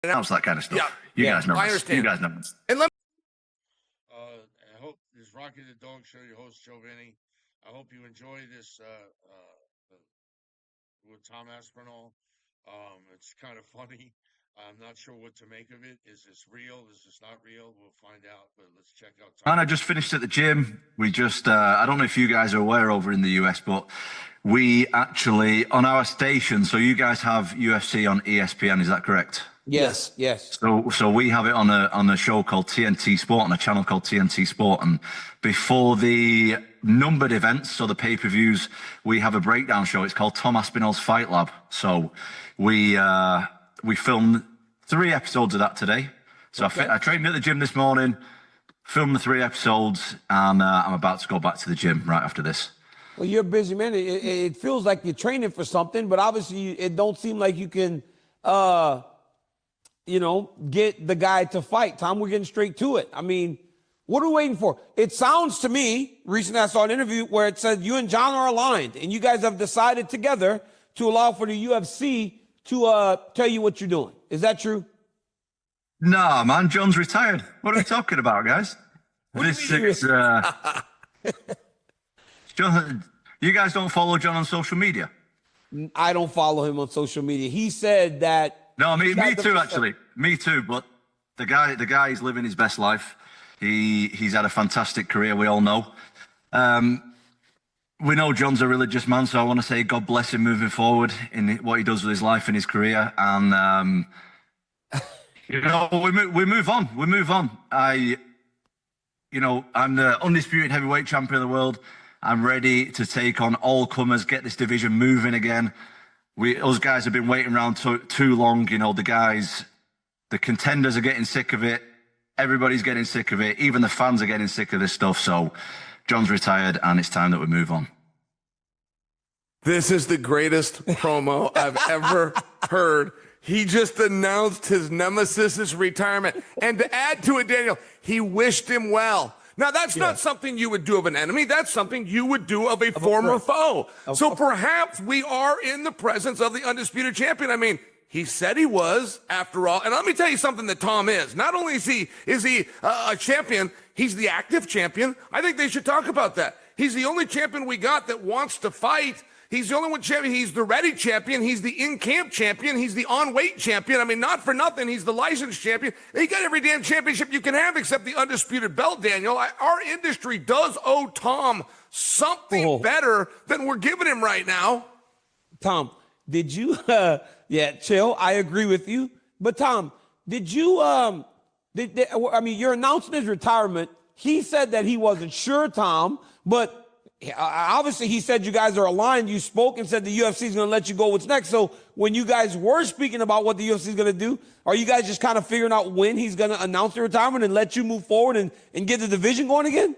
announce that kind of stuff. Yeah, you guys know. I understand. You guys know. And let I hope this Rocky the Dog Show, your host Joe Vinny. I hope you enjoy this with Tom Aspinall. It's kind of funny. I'm not sure what to make of it. Is this real? Is this not real? We'll find out, but let's check out Tom. And I just finished at the gym. We just, I don't know if you guys are aware over in the US, but we actually, on our station, so you guys have UFC on ESPN, is that correct? Yes. So we have it on a show called TNT Sport, on a channel called TNT Sport. And before the numbered events, so the pay-per-views, we have a breakdown show. It's called Tom Aspinall's Fight Lab. So we filmed 3 episodes of that today. So okay. I trained at the gym this morning, filmed the 3 episodes, and I'm about to go back to the gym right after this. Well, you're a busy man. It feels like you're training for something, but obviously it don't seem like you can, get the guy to fight. Tom, we're getting straight to it. I mean, what are we waiting for? It sounds to me, recently I saw an interview where it said you and John are aligned, and you guys have decided together to allow for the UFC to tell you what you're doing. Is that true? No, man, John's retired. What are we talking about, guys? John, you guys don't follow John on social media? I don't follow him on social media. He said that. No, me too, actually. Me too, but the guy is living his best life. He's had a fantastic career, we all know. We know John's a religious man, so I want to say God bless him moving forward in what he does with his life and his career. And, we move on. We move on. I'm the undisputed heavyweight champion of the world. I'm ready to take on all comers, get this division moving again. Us guys have been waiting around too long. The contenders are getting sick of it. Everybody's getting sick of it. Even the fans are getting sick of this stuff. So John's retired, and it's time that we move on. This is the greatest promo I've ever heard. He just announced his nemesis's retirement. And to add to it, Daniel, he wished him well. Now, that's not something you would do of an enemy. That's something you would do of a former foe. So perhaps we are in the presence of the undisputed champion. I mean, he said he was, after all. And let me tell you something that Tom is. Not only is he a champion, he's the active champion. I think they should talk about that. He's the only champion we got that wants to fight. He's the only one champion. He's the ready champion. He's the in-camp champion. He's the on-weight champion. I mean, not for nothing. He's the licensed champion. He got every damn championship you can have except the undisputed belt, Daniel. Our industry does owe Tom something better than we're giving him right now. Tom, did you, chill. I agree with you. But Tom, did you, you're announcing his retirement. He said that he wasn't sure, Tom, but obviously he said you guys are aligned. You spoke and said the UFC is going to let you go. What's next? So when you guys were speaking about what the UFC is going to do, are you guys just kind of figuring out when he's going to announce the retirement and let you move forward and get the division going again?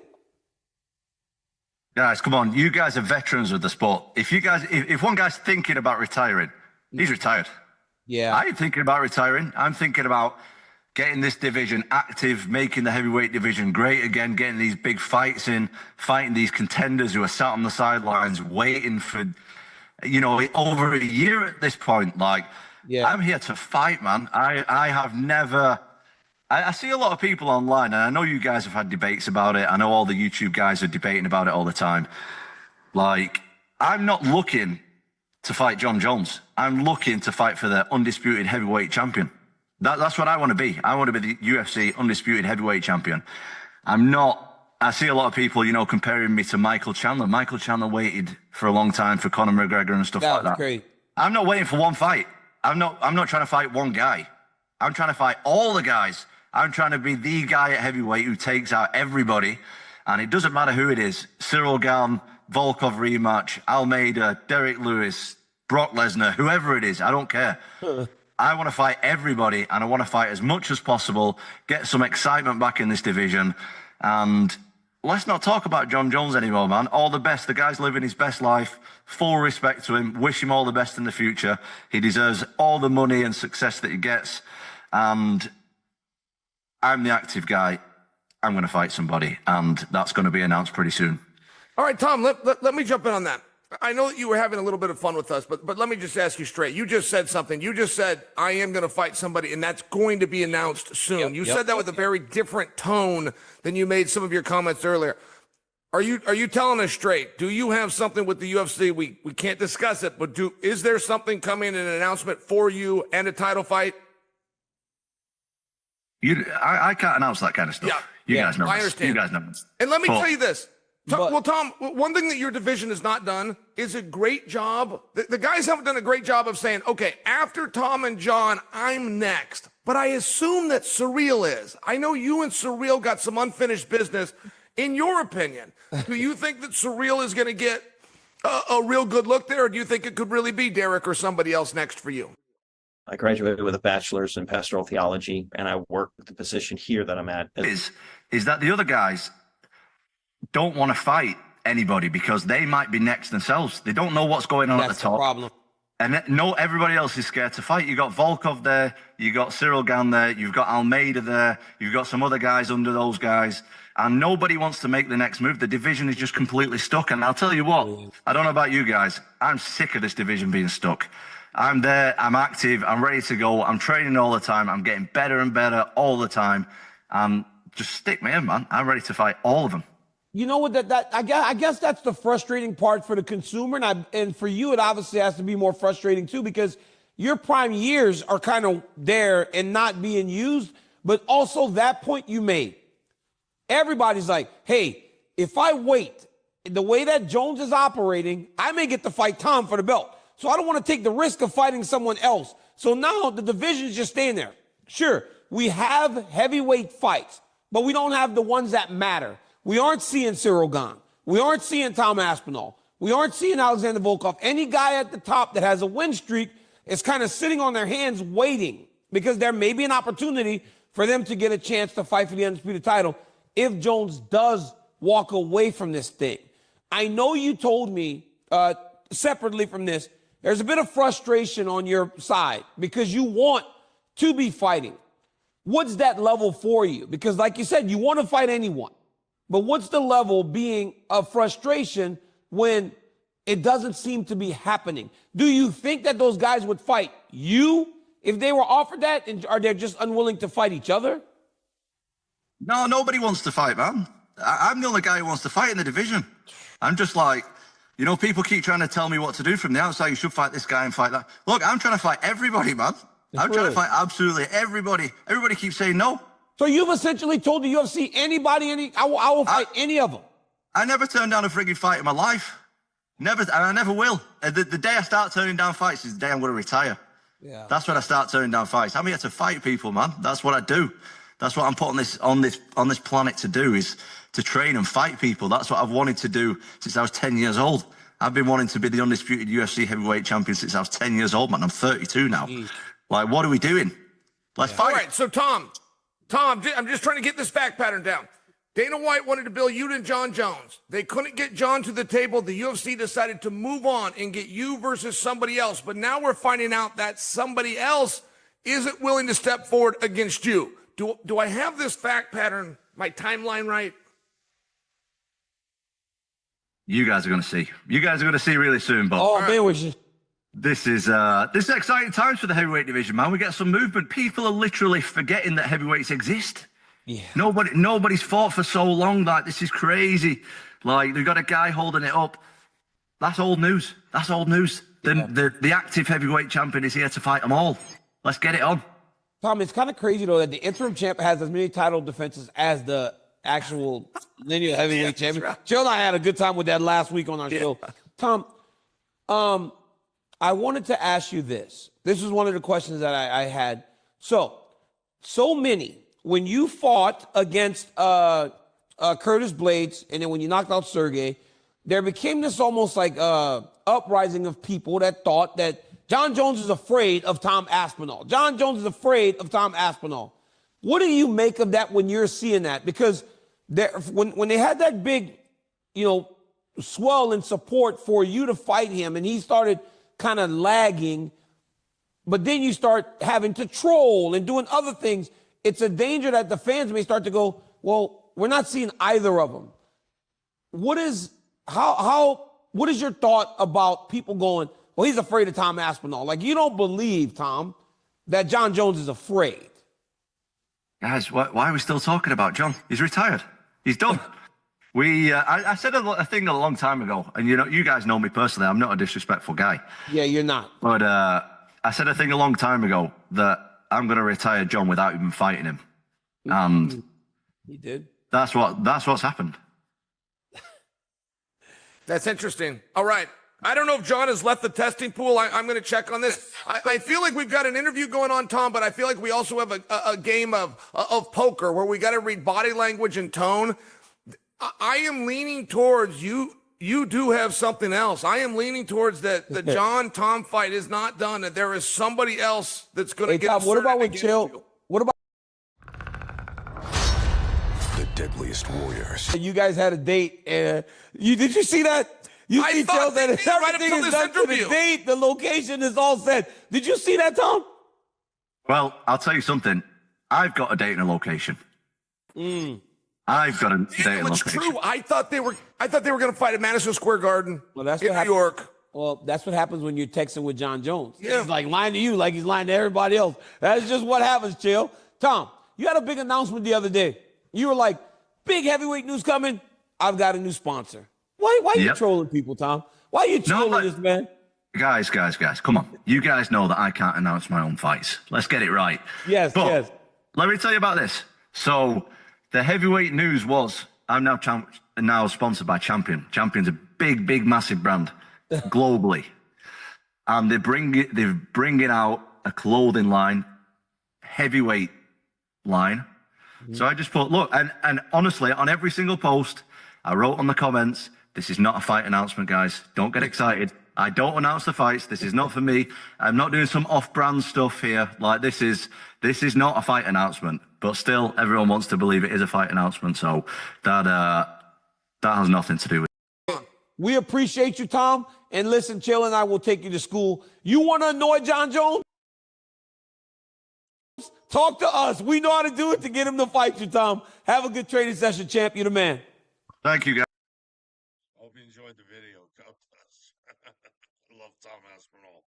Guys, come on. You guys are veterans of the sport. If one guy's thinking about retiring, he's retired. Yeah. I ain't thinking about retiring. I'm thinking about getting this division active, making the heavyweight division great again, getting these big fights in, fighting these contenders who are sat on the sidelines waiting for, over a year at this point. I'm here to fight, man. I have never... I see a lot of people online, and I know you guys have had debates about it. I know all the YouTube guys are debating about it all the time. I'm not looking to fight John Jones. I'm looking to fight for the undisputed heavyweight champion. That's what I want to be. I want to be the UFC undisputed heavyweight champion. I see a lot of people, comparing me to Michael Chandler. Michael Chandler waited for a long time for Conor McGregor and stuff like that. Great. I'm not waiting for one fight. I'm not trying to fight one guy. I'm trying to fight all the guys. I'm trying to be the guy at heavyweight who takes out everybody. And it doesn't matter who it is. Cyril Gane, Volkov rematch, Almeida, Derek Lewis, Brock Lesnar, whoever it is. I don't care. I want to fight everybody, and I want to fight as much as possible, get some excitement back in this division. And let's not talk about John Jones anymore, man. All the best. The guy's living his best life. Full respect to him. Wish him all the best in the future. He deserves all the money and success that he gets. And I'm the active guy. I'm going to fight somebody, and that's going to be announced pretty soon. All right, Tom, let me jump in on that. I know that you were having a little bit of fun with us, but let me just ask you straight. You just said something. You just said, I am going to fight somebody, and that's going to be announced soon. You said that with a very different tone than you made some of your comments earlier. Are you telling us straight? Do you have something with the UFC? We can't discuss it, but is there something coming, an announcement for you and a title fight? I can't announce that kind of stuff. Yeah. You guys know. I understand. You guys know. And let me tell you this. But- Tom, one thing that your division has not done is a great job. The guys haven't done a great job of saying, okay, after Tom and John, I'm next. But I assume that Surreal is. I know you and Surreal got some unfinished business. In your opinion, do you think that Surreal is going to get a real good look there, or do you think it could really be Derek or somebody else next for you? I graduated with a bachelor's in pastoral theology, and I work with the position here that I'm at. Is that the other guys don't want to fight anybody because they might be next themselves. They don't know what's going on That's at the top. the problem. And no, everybody else is scared to fight. You got Volkov there, you got Cyril Gann there, you've got Almeida there, you've got some other guys under those guys, and nobody wants to make the next move. The division is just completely stuck. And I'll tell you what, I don't know about you guys, I'm sick of this division being stuck. I'm there, I'm active, I'm ready to go, I'm training all the time, I'm getting better and better all the time. Just stick me in, man. I'm ready to fight all of them. You know what? I guess that's the frustrating part for the consumer, and for you, it obviously has to be more frustrating too, because your prime years are kind of there and not being used. But also that point you made, everybody's like, "Hey, if I wait, the way that Jones is operating, I may get to fight Tom for the belt. So I don't want to take the risk of fighting someone else. So now the division is just staying there. Sure, we have heavyweight fights, but we don't have the ones that matter." We aren't seeing Cyril Gann. We aren't seeing Tom Aspinall. We aren't seeing Alexander Volkov. Any guy at the top that has a win streak is kind of sitting on their hands waiting, because there may be an opportunity for them to get a chance to fight for the undisputed title if Jones does walk away from this thing. I know you told me separately from this, there's a bit of frustration on your side because you want to be fighting. What's that level for you? Because like you said, you want to fight anyone. But what's the level being of frustration when it doesn't seem to be happening? Do you think that those guys would fight you if they were offered that, and are they just unwilling to fight each other? No, nobody wants to fight, man. I'm the only guy who wants to fight in the division. I'm just like, you know, people keep trying to tell me what to do from the outside. You should fight this guy and fight that. Look, I'm trying to fight everybody, man. I'm trying to fight absolutely everybody. Everybody keeps saying no. So you've essentially told the UFC, I will fight any of them. I never turned down a frigging fight in my life. Never, and I never will. The day I start turning down fights is the day I'm going to retire. Yeah. That's when I start turning down fights. I'm here to fight people, man. That's what I do. That's what I'm put on this planet to do, is to train and fight people. That's what I've wanted to do since I was 10 years old. I've been wanting to be the undisputed UFC heavyweight champion since I was 10 years old, man. I'm 32 now. Jeez. Like, what are we doing? Let's fight. All right, so Tom, I'm just trying to get this fact pattern down. Dana White wanted to build you and John Jones. They couldn't get John to the table. The UFC decided to move on and get you versus somebody else. But now we're finding out that somebody else isn't willing to step forward against you. Do I have this fact pattern, my timeline right? You guys are going to see. You guys are going to see really soon, but Oh, man, we should. This is exciting times for the heavyweight division, man. We get some movement. People are literally forgetting that heavyweights exist. Yeah. Nobody's fought for so long. Like, this is crazy. Like, they've got a guy holding it up. That's old news. That's old news. The active heavyweight champion is here to fight them all. Let's get it on. Tom, it's kind of crazy, though, that the interim champ has as many title defenses as the actual linear heavyweight champion. Right. Jill and I had a good time with that last week on our show. Tom, I wanted to ask you this. This was one of the questions that I had. So many, when you fought against Curtis Blades, and then when you knocked out Sergey, there became this almost like uprising of people that thought that John Jones is afraid of Tom Aspinall. John Jones is afraid of Tom Aspinall. What do you make of that when you're seeing that? Because when they had that big, swell in support for you to fight him, and he started kind of lagging, but then you start having to troll and doing other things, it's a danger that the fans may start to go, well, we're not seeing either of them. How what is your thought about people going, well, he's afraid of Tom Aspinall? Like, you don't believe, Tom, that John Jones is afraid. Guys, why are we still talking about John? He's retired. He's done. I said a thing a long time ago, and you guys know me personally. I'm not a disrespectful guy. Yeah, you're not. But I said a thing a long time ago that I'm going to retire John without even fighting him, and He did. that's what's happened. That's interesting. All right. I don't know if John has left the testing pool. I'm going to check on this. I feel like we've got an interview going on, Tom, but I feel like we also have a game of poker where we got to read body language and tone. I am leaning towards you. You do have something else. I am leaning towards that the John-Tom fight is not done, that there is somebody else that's going to get Tom, what about when against Chill? you. What about The deadliest warriors. you guys had a date? And did you see that? You I see thought Chill they that did right up everything till is this done to the interview. date. The location is all set. Did you see that, Tom? Well, I'll tell you something. I've got a date and a location. I've got a date and Daniel, it's location. true. I thought they were going to fight at Madison Square Garden Well, that's in what New happened. York. Well, that's what happens when you're texting with John Jones. Yeah. He's like lying to you like he's lying to everybody else. That's just what happens, Chill. Tom, you had a big announcement the other day. You were like, big heavyweight news coming. I've got a new sponsor. Why are you Yep. trolling people, Tom? Why are you trolling but- this man? Guys, come on. You guys know that I can't announce my own fights. Let's get it right. Yes, But yes. let me tell you about this. So the heavyweight news was I'm now sponsored by Champion. Champion's a big, massive brand globally. And they're bringing out a clothing line, heavyweight line. So I just put, look, and honestly, on every single post, I wrote on the comments, this is not a fight announcement, guys. Don't get excited. I don't announce the fights. This is not for me. I'm not doing some off-brand stuff here. Like this is not a fight announcement. But still, everyone wants to believe it is a fight announcement. So that has nothing to do with it. We appreciate you, Tom. And listen, Chill and I will take you to school. You want to annoy John Jones? Talk to us. We know how to do it to get him to fight you, Tom. Have a good training session, champ. You're the man. Thank you, guys. Hope you enjoyed the video. God bless. I love Tom Aspinall.